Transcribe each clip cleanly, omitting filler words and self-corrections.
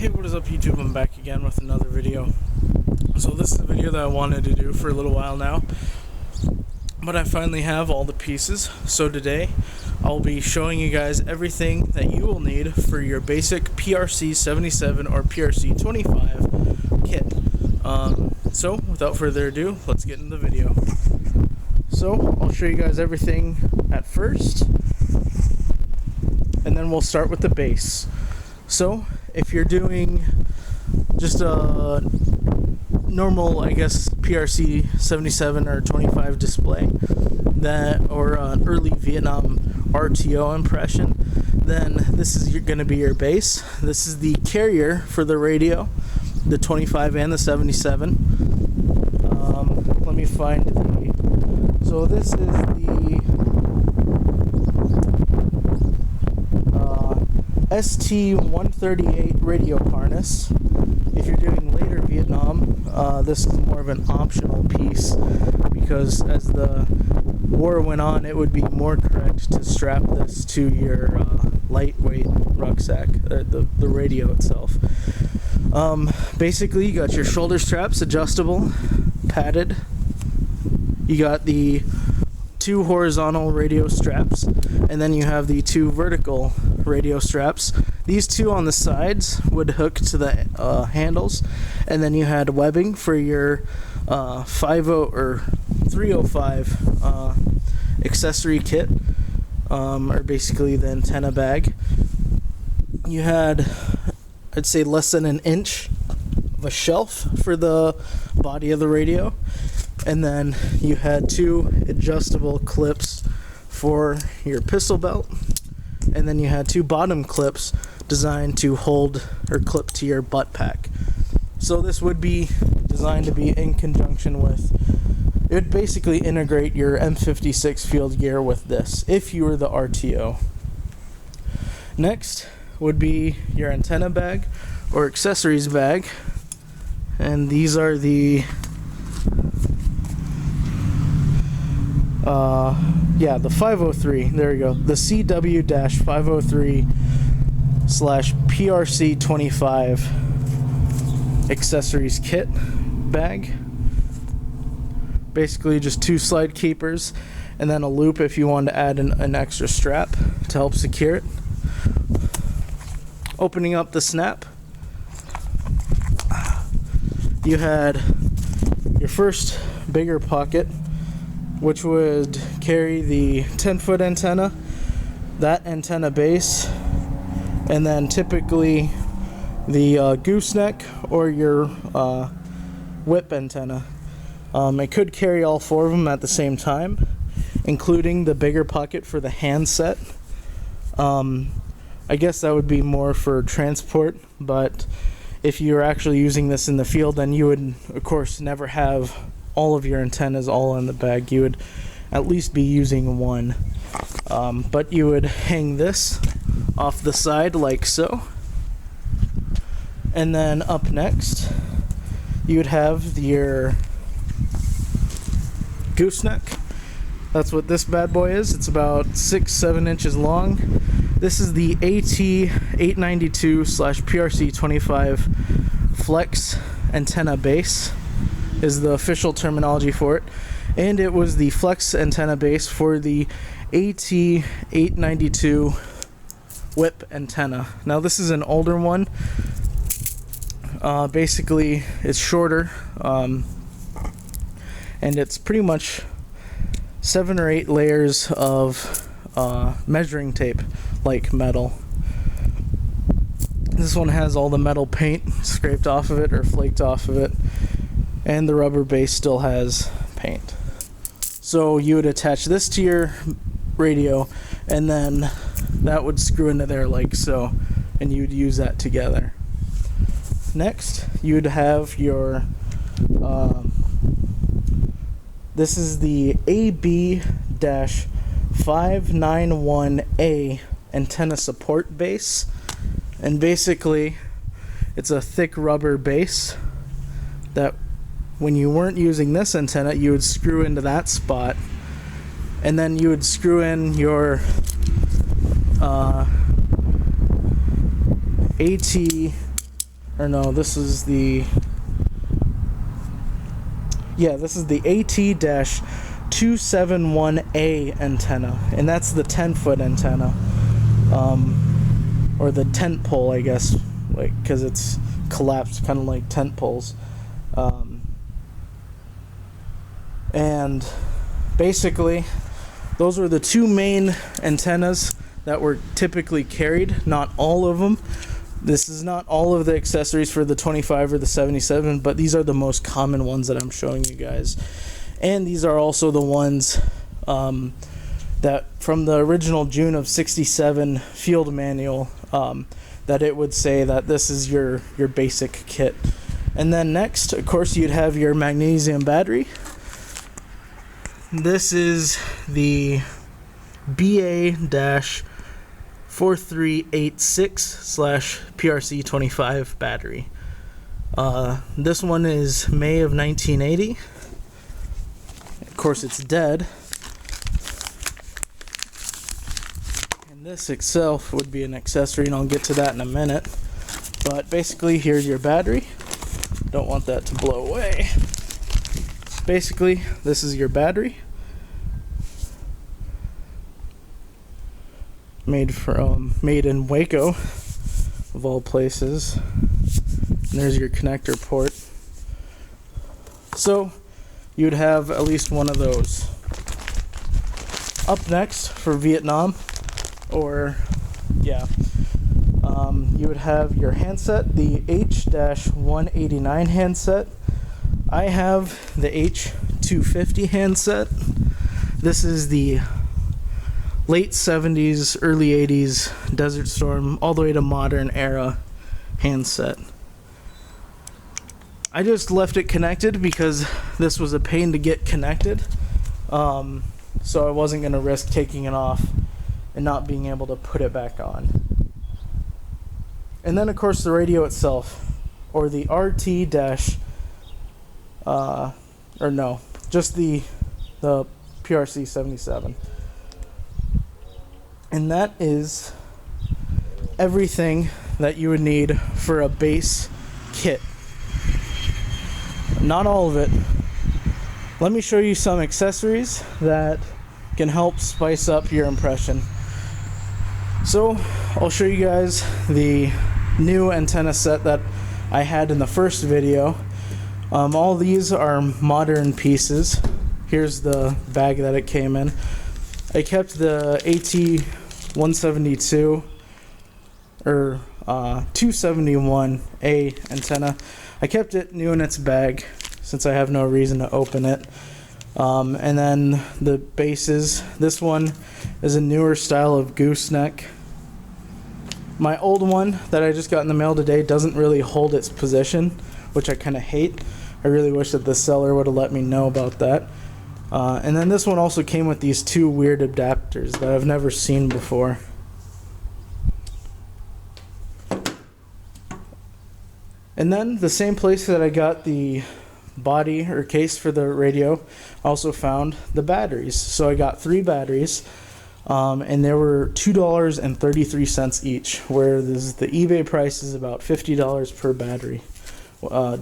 Hey, what is up YouTube? I'm back again with another video. So this is a video that I wanted to do for a little while now, but I finally have all the pieces. So today I'll be showing you guys everything that you will need for your basic PRC-77 or PRC-25 kit. So without further ado, let's get into the video. So I'll show you guys everything at first, and then we'll start with the base. So if you're doing just a normal, I guess, PRC-77 or 25 display, or an early Vietnam RTO impression, then this is going to be your base. This is the carrier for the radio, the 25 and the 77. Let me find so this is the ST-138 radio harness. If you're doing later Vietnam, this is more of an optional piece, because as the war went on, it would be more correct to strap this to your lightweight rucksack, the radio itself. Basically, you got your shoulder straps, adjustable, padded. You got the two horizontal radio straps, and then you have the two vertical radio straps. These two on the sides would hook to the handles, and then you had webbing for your 50 or 305 accessory kit, or basically the antenna bag. You had, I'd say, less than an inch of a shelf for the body of the radio, and then you had two adjustable clips for your pistol belt, and then you had two bottom clips designed to hold or clip to your butt pack. So this would be designed to be in conjunction with, it would basically integrate your M56 field gear with this if you were the RTO. Next would be your antenna bag or accessories bag, and these are the the 503, there you go, the CW-503/PRC-25 accessories kit bag. Basically just two slide keepers and then a loop if you want to add an extra strap to help secure it. Opening up the snap, you had your first bigger pocket, which would carry the 10-foot antenna, that antenna base, and then typically the gooseneck or your whip antenna. It could carry all four of them at the same time, including the bigger pocket for the handset. I guess that would be more for transport, but if you're actually using this in the field, then you would, of course, never have all of your antennas all in the bag. You would at least be using one, but you would hang this off the side like so, and then up next you would have your gooseneck. That's what this bad boy is. It's about 6-7 inches long. This is the AT-892/PRC-25 flex antenna base is the official terminology for it, and it was the flex antenna base for the AT-892 whip antenna. Now this is an older one. Basically it's shorter, and it's pretty much 7 or 8 layers of measuring tape, like metal. This one has all the metal paint scraped off of it or flaked off of it, and the rubber base still has paint. So you would attach this to your radio, and then that would screw into there like so, and you'd use that together. Next, you'd have your this is the AB-591A antenna support base, and basically it's a thick rubber base that when you weren't using this antenna, you would screw into that spot, and then you would screw in your AT or no, this is the, yeah, this is the AT-271A antenna, and that's the 10-foot antenna, or the tent pole, I guess, like, because it's collapsed, kind of like tent poles. And basically, those were the two main antennas that were typically carried, not all of them. This is not all of the accessories for the 25 or the 77, but these are the most common ones that I'm showing you guys. And these are also the ones that from the original June of '67 field manual, that it would say that this is your basic kit. And then next, of course, you'd have your magnesium battery. This is the BA-4386/PRC-25 battery. This one is May of 1980. Of course, it's dead. And this itself would be an accessory, and I'll get to that in a minute. But basically, here's your battery. Don't want that to blow away. Basically, this is your battery. Made in Waco, of all places. And there's your connector port. So you would have at least one of those. Up next for Vietnam, or yeah, you would have your handset, the H-189 handset. I have the H-250 handset. This is the late 70s, early 80s Desert Storm, all the way to modern era handset. I just left it connected because this was a pain to get connected, so I wasn't going to risk taking it off and not being able to put it back on. And then, of course, the radio itself, or the just the PRC-77. And that is everything that you would need for a base kit. Not all of it. Let me show you some accessories that can help spice up your impression. So I'll show you guys the new antenna set that I had in the first video. All these are modern pieces. Here's the bag that it came in. I kept the AT-172 or 271A antenna. I kept it new in its bag since I have no reason to open it. And then the bases. This one is a newer style of gooseneck. My old one that I just got in the mail today doesn't really hold its position, which I kind of hate. I really wish that the seller would have let me know about that. And then this one also came with these two weird adapters that I've never seen before. And then the same place that I got the body or case for the radio, also found the batteries. So I got 3 batteries, and they were $2.33 each, whereas the eBay price is about $50 per battery,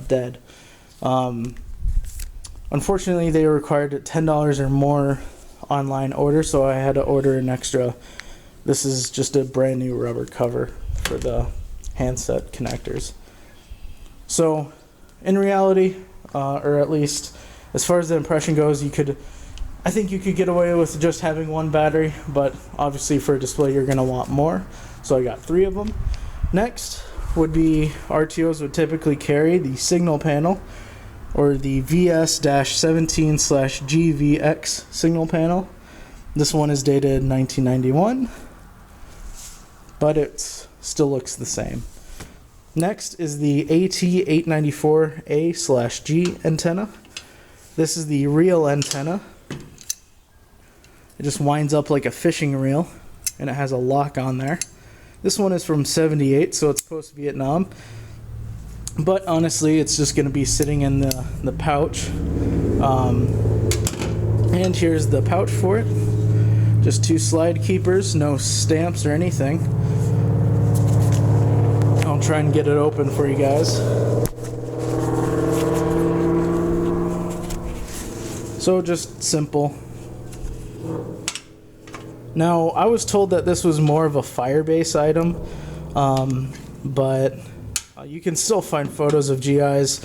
dead. Unfortunately, they required $10 or more online order, so I had to order an extra. This is just a brand new rubber cover for the handset connectors. So in reality, or at least as far as the impression goes, I think you could get away with just having 1 battery, but obviously for a display you're going to want more, so I got 3 of them. Next would be RTOs would typically carry the signal panel, or the VS-17/GVX signal panel. This one is dated 1991, but it still looks the same. Next is the AT-894A/G antenna. This is the reel antenna. It just winds up like a fishing reel, and it has a lock on there. This one is from '78, so it's post-Vietnam. But honestly, it's just going to be sitting in the pouch. And here's the pouch for it. Just 2 slide keepers, no stamps or anything. I'll try and get it open for you guys. So just simple. Now, I was told that this was more of a fire-based item, but you can still find photos of GIs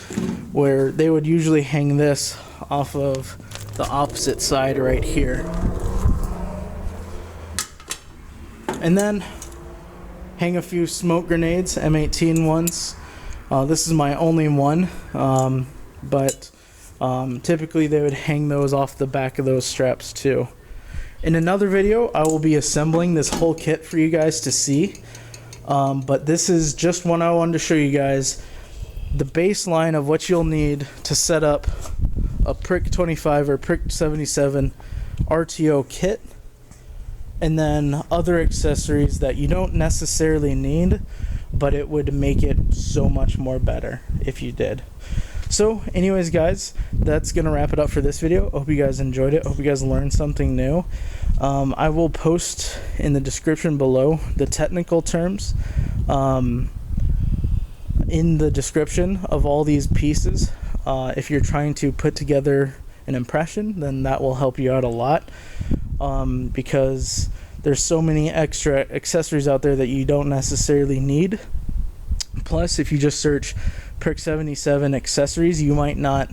where they would usually hang this off of the opposite side right here. And then hang a few smoke grenades, M18 ones. This is my only one, but typically they would hang those off the back of those straps too. In another video, I will be assembling this whole kit for you guys to see, but this is just one I wanted to show you guys the baseline of what you'll need to set up a PRC-25 or PRC-77 RTO kit, and then other accessories that you don't necessarily need, but it would make it so much more better if you did. So anyways, guys, that's gonna wrap it up for this video. Hope you guys enjoyed it. Hope you guys learned something new. I will post in the description below the technical terms in the description of all these pieces. If you're trying to put together an impression, then that will help you out a lot, because there's so many extra accessories out there that you don't necessarily need. Plus, if you just search PRC-77 accessories, you might not,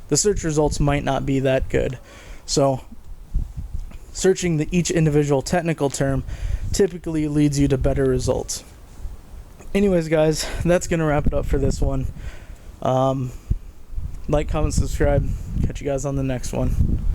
the search results might not be that good. So searching each individual technical term typically leads you to better results. Anyways, guys, that's gonna wrap it up for this one. Like, comment, subscribe. Catch you guys on the next one.